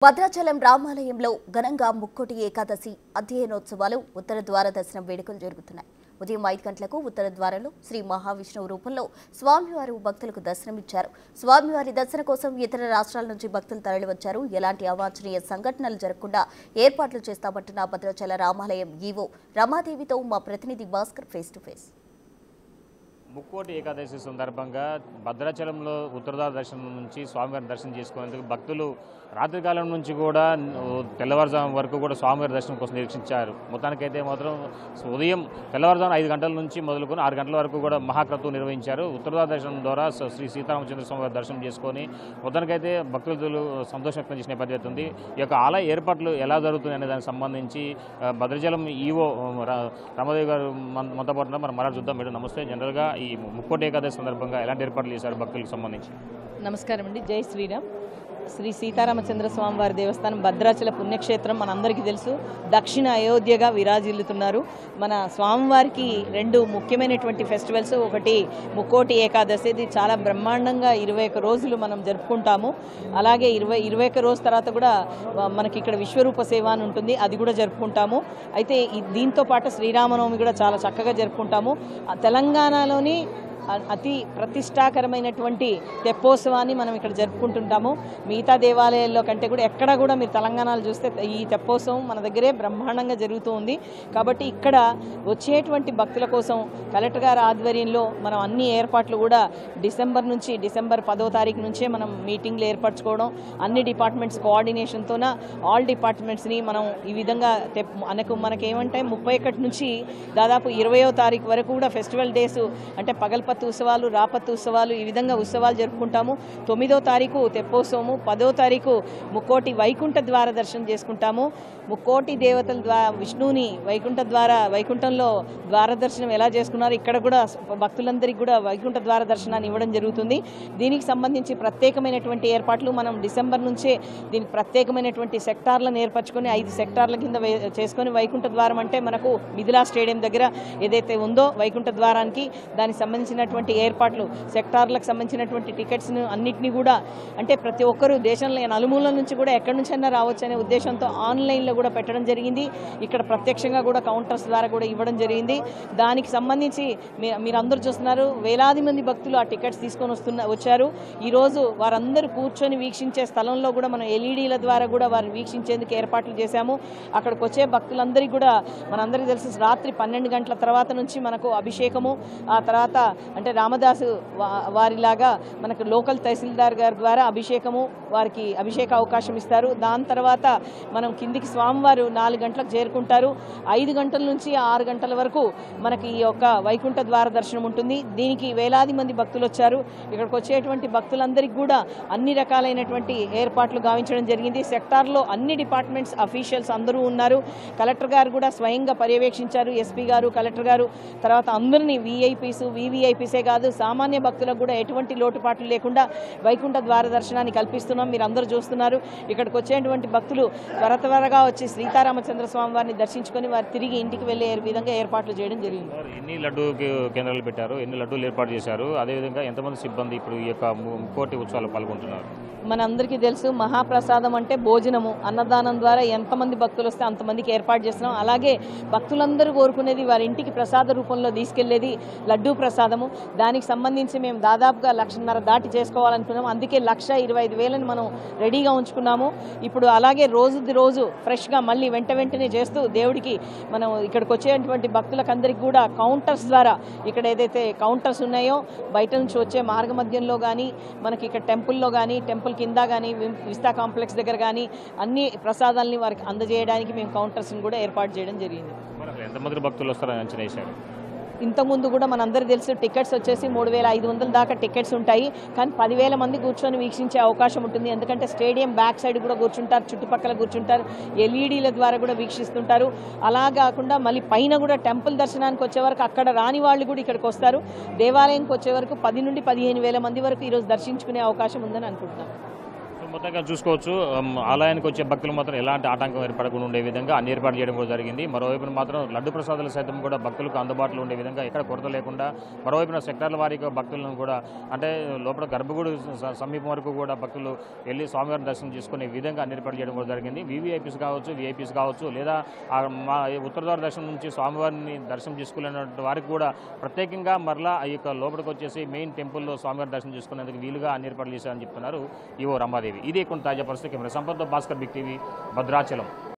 భద్రాచలం రామాలయంలో ఘనంగా ముక్కోటి ఏకాదశి అధ్యయనోత్సవాలు ఉత్తర ద్వార దర్శనం వేడుకలు జరుగుతున్నాయి. ఉదయం 5 గంటలకు ఉత్తర ద్వారంలో శ్రీ మహావిష్ణువు రూపంలో స్వామివారు భక్తులకు దర్శనమిచ్చారు. స్వామివారి దర్శన కోసం ఇతర రాష్ట్రాల నుంచి భక్తులు తరలివచ్చారు. ఎలాంటి అవాంఛనీయ సంఘటనలు జరగకుండా ఏర్పాట్లు చేస్తామంటున్న భద్రాచల రామాలయం ఈవో రమాదేవితో మా ప్రతినిధి Bhaskar face to face. Mukkoti Ekadashi సందర్భంగా భద్రాచలంలో ఉత్తరద్వార దర్శనం నుంచి స్వామివారిని దర్శనం చేసుకునేందుకు భక్తులు రాత్రికాలం నుంచి కూడా తెల్లవారుజాము వరకు కూడా స్వామివారి దర్శనం కోసం నిరీక్షించారు. మొత్తానికైతే మాత్రం ఉదయం తెల్లవారుజాము 5 గంటల నుంచి మొదలుకొని 6 గంటల వరకు కూడా మహాక్రతువు నిర్వహించారు. ఉత్తరద్వార దర్శనం ద్వారా శ్రీ సీతారామచంద్ర స్వామివారి దర్శనం చేసుకొని మొత్తానికైతే భక్తులు సంతోషం వ్యక్తం చేసిన పరిస్థితి ఉంది. ఈ యొక్క ఆలయ ఏర్పాట్లు ఎలా జరుగుతుంది అనే దానికి సంబంధించి భద్రాచలం ఈవో రమాదేవి గారు మనతో పాటు మనం మరణ చూద్దాం. మేడం నమస్తే. జనరల్గా ఈ ముక్కోటి ఏకాదశి సందర్భంగా ఎలాంటి ఏర్పాట్లు చేశారు భక్తులకు సంబంధించి? నమస్కారం అండి. జై శ్రీరామ్. శ్రీ సీతారామచంద్ర స్వామివారి దేవస్థానం భద్రాచల పుణ్యక్షేత్రం మనందరికీ తెలుసు. దక్షిణ అయోధ్యగా విరాజిల్లుతున్నారు. మన స్వామివారికి 2 ముఖ్యమైనటువంటి ఫెస్టివల్స్, ఒకటి ముక్కోటి ఏకాదశి, ఇది చాలా బ్రహ్మాండంగా 21 రోజులు మనం జరుపుకుంటాము. అలాగే 21 రోజు తర్వాత కూడా మనకి ఇక్కడ విశ్వరూప సేవ అని ఉంటుంది, అది కూడా జరుపుకుంటాము. అయితే దీంతో పాటు శ్రీరామనవమి కూడా చాలా చక్కగా జరుపుకుంటాము. తెలంగాణలోని అతి ప్రతిష్టాకరమైనటువంటి తెప్పోత్సవాన్ని మనం ఇక్కడ జరుపుకుంటుంటాము. మిగతా దేవాలయాల్లో కంటే కూడా ఎక్కడ కూడా మీరు తెలంగాణలో చూస్తే ఈ తెప్పోత్సవం మన దగ్గరే బ్రహ్మాండంగా జరుగుతూ ఉంది. కాబట్టి ఇక్కడ వచ్చేటువంటి భక్తుల కోసం కలెక్టర్ గారి ఆధ్వర్యంలో మనం అన్ని ఏర్పాట్లు కూడా డిసెంబర్ 10వ తారీఖు నుంచే మనం మీటింగ్లు ఏర్పరచుకోవడం, అన్ని డిపార్ట్మెంట్స్ కోఆర్డినేషన్తోన ఆల్ డిపార్ట్మెంట్స్ని మనం ఈ విధంగా మనకేమంటే 31 నుంచి దాదాపు 20వ తారీఖు వరకు కూడా ఫెస్టివల్ డేస్ అంటే పగల్పత్తు ఉత్సవాలు, రాపత్తు ఉత్సవాలు, ఈ విధంగా ఉత్సవాలు జరుపుకుంటాము. 9వ తారీఖు తెప్పోత్సవము, 10వ తారీఖు ముక్కోటి వైకుంఠ ద్వార దర్శనం చేసుకుంటాము. ముక్కోటి దేవతల విష్ణువుని వైకుంఠంలో ద్వార దర్శనం ఎలా చేసుకున్నారు, ఇక్కడ కూడా భక్తులందరికీ కూడా వైకుంఠ ద్వార దర్శనాన్ని ఇవ్వడం జరుగుతుంది. దీనికి సంబంధించి ప్రత్యేకమైనటువంటి ఏర్పాట్లు మనం డిసెంబర్ నుంచే దీనికి ప్రత్యేకమైనటువంటి సెక్టార్లను ఏర్పరచుకొని 5 సెక్టార్ల కింద చేసుకొని వైకుంఠ ద్వారం అంటే మనకు మిథిలా స్టేడియం దగ్గర ఏదైతే ఉందో వైకుంఠ ద్వారానికి దానికి సంబంధించినటువంటి ఏర్పాట్లు, సెక్టార్లకు సంబంధించినటువంటి టికెట్స్ను అన్నింటినీ కూడా అంటే ప్రతి ఒక్కరూ దేశంలో నలుమూలల నుంచి కూడా ఎక్కడి నుంచైనా రావచ్చు అనే ఉద్దేశంతో ఆన్లైన్లో కూడా పెట్టడం జరిగింది. ఇక్కడ ప్రత్యక్షంగా కూడా కౌంటర్స్ ద్వారా కూడా ఇవ్వడం జరిగింది. దానికి సంబంధించి మీరందరూ చూస్తున్నారు, వేలాది మంది భక్తులు ఆ టికెట్స్ తీసుకొని వచ్చారు. ఈరోజు వారందరూ కూర్చొని వీక్షించే స్థలంలో కూడా మనం ఎల్ఈడీల ద్వారా కూడా వారిని వీక్షించేందుకు ఏర్పాట్లు చేశాము. అక్కడికి వచ్చే భక్తులందరికీ కూడా మనందరికీ తెలిసి రాత్రి 12 గంటల తర్వాత నుంచి మనకు అభిషేకము, ఆ తర్వాత అంటే రామదాసు వారిలాగా మనకు లోకల్ తహసీల్దార్ గారి ద్వారా అభిషేకము, వారికి అభిషేక అవకాశం ఇస్తారు. దాని తర్వాత మనం కిందికి స్వామివారు 4 గంటలకు చేరుకుంటారు. 5 గంటల నుంచి 6 గంటల వరకు మనకి ఈ యొక్క వైకుంఠ ద్వార దర్శనం ఉంటుంది. దీనికి వేలాది మంది భక్తులు వచ్చారు. ఇక్కడికి వచ్చేటువంటి భక్తులందరికీ కూడా అన్ని రకాలైనటువంటి ఏర్పాట్లు గావించడం జరిగింది. సెక్టార్లో అన్ని డిపార్ట్మెంట్స్ అఫీషియల్స్ అందరూ ఉన్నారు. కలెక్టర్ గారు కూడా స్వయంగా పర్యవేక్షించారు. ఎస్పీ గారు, కలెక్టర్ గారు, తర్వాత అందరినీ వీఐపీస్ వీవీఐపీసే కాదు సామాన్య భక్తులకు కూడా ఎటువంటి లోటుపాట్లు లేకుండా వైకుంఠ ద్వార దర్శనాన్ని కల్పిస్తున్నాం. మీరు అందరూ చూస్తున్నారు. ఇక్కడికి వచ్చేటువంటి భక్తులు త్వరగా వచ్చి సీతారామచంద్ర స్వామి వారిని దర్శించుకొని వారు తిరిగి ఇంటికి వెళ్ళే విధంగా ఏర్పాట్లు చేయడం జరిగింది. ఎన్ని లడ్డు కేంద్రాలు పెట్టారు, ఎన్ని లడ్డూలు ఏర్పాటు చేశారు, అదేవిధంగా ఎంతమంది సిబ్బంది ఇప్పుడు ఈ యొక్క ముక్కోటి ఉత్సవాలు పాల్గొంటున్నారు? మనందరికీ తెలుసు, మహాప్రసాదం అంటే భోజనము, అన్నదానం ద్వారా ఎంతమంది భక్తులు వస్తే అంతమందికి ఏర్పాటు చేస్తున్నాం. అలాగే భక్తులందరూ కోరుకునేది వారి ఇంటికి ప్రసాద రూపంలో తీసుకెళ్లేది లడ్డూ ప్రసాదము. దానికి సంబంధించి మేము దాదాపుగా 1,50,000 దాటి చేసుకోవాలనుకున్నాం. అందుకే 1,25,000 మనం రెడీగా ఉంచుకున్నాము. ఇప్పుడు అలాగే రోజు ఫ్రెష్గా మళ్ళీ వెంటనే చేస్తూ దేవుడికి మనం ఇక్కడికి వచ్చేటువంటి భక్తులకందరికీ కూడా కౌంటర్స్ ద్వారా, ఇక్కడ ఏదైతే కౌంటర్స్ ఉన్నాయో బయట నుంచి వచ్చే మార్గ మధ్యంలో కానీ మనకి ఇక్కడ టెంపుల్లో కానీ టెంపుల్ కింద కానీ విస్తా కాంప్లెక్స్ దగ్గర కానీ అన్ని ప్రసాదాలని వారికి అందజేయడానికి మేము కౌంటర్స్ని కూడా ఏర్పాటు చేయడం జరిగింది. ఎంతమంది భక్తులు వస్తారని అంచనా వేశారు? ఇంతకుముందు కూడా మనందరికీ తెలుసు టికెట్స్ వచ్చేసి 3,500 దాకా టికెట్స్ ఉంటాయి. కానీ 10,000 మంది కూర్చొని వీక్షించే అవకాశం ఉంటుంది. ఎందుకంటే స్టేడియం బ్యాక్ సైడ్ కూడా కూర్చుంటారు, చుట్టుపక్కల కూర్చుంటారు, ఎల్ఈడీల ద్వారా కూడా వీక్షిస్తుంటారు. అలా కాకుండా మళ్ళీ పైన కూడా టెంపుల్ దర్శనానికి వచ్చే వరకు అక్కడ రాని వాళ్ళు కూడా ఇక్కడికి వస్తారు. దేవాలయంకి వచ్చే వరకు 10 నుండి 15,000 మంది వరకు ఈరోజు దర్శించుకునే అవకాశం ఉందని అనుకుంటున్నాను. మొత్తంగా చూసుకోవచ్చు ఆలయానికి వచ్చే భక్తులు మాత్రం ఎలాంటి ఆటంకం ఏర్పడకుండా ఉండే విధంగా అన్ని ఏర్పాటు చేయడం కూడా జరిగింది. మరోవైపున మాత్రం లడ్డు ప్రసాదాలు సైతం కూడా భక్తులకు అందుబాటులో ఉండే విధంగా ఎక్కడ కొరత లేకుండా మరోవైపున సెక్టార్ల వారీగా భక్తులను కూడా అంటే లోపల గర్భగుడి సమీపం వరకు కూడా భక్తులు వెళ్ళి స్వామివారిని దర్శనం చేసుకునే విధంగా అన్ని ఏర్పాటు చేయడం కూడా జరిగింది. వివిఐపీస్ కావచ్చు లేదా మా ఉత్తరద్వార దర్శనం నుంచి స్వామివారిని దర్శనం చేసుకునేటువంటి వారికి కూడా ప్రత్యేకంగా మరలా ఈ యొక్క లోపలికి వచ్చేసి మెయిన్ టెంపుల్లో స్వామివారి దర్శనం చేసుకునేందుకు వీలుగా అన్ని ఏర్పాట్లు చేశారని చెప్తున్నారు ఈవో రమాదేవి. ఇదే కొన్ని తాజా పరిస్థితి. కెమెరా సంపత్తో భాస్కర్, బిగ్ టీవీ, భద్రాచలం.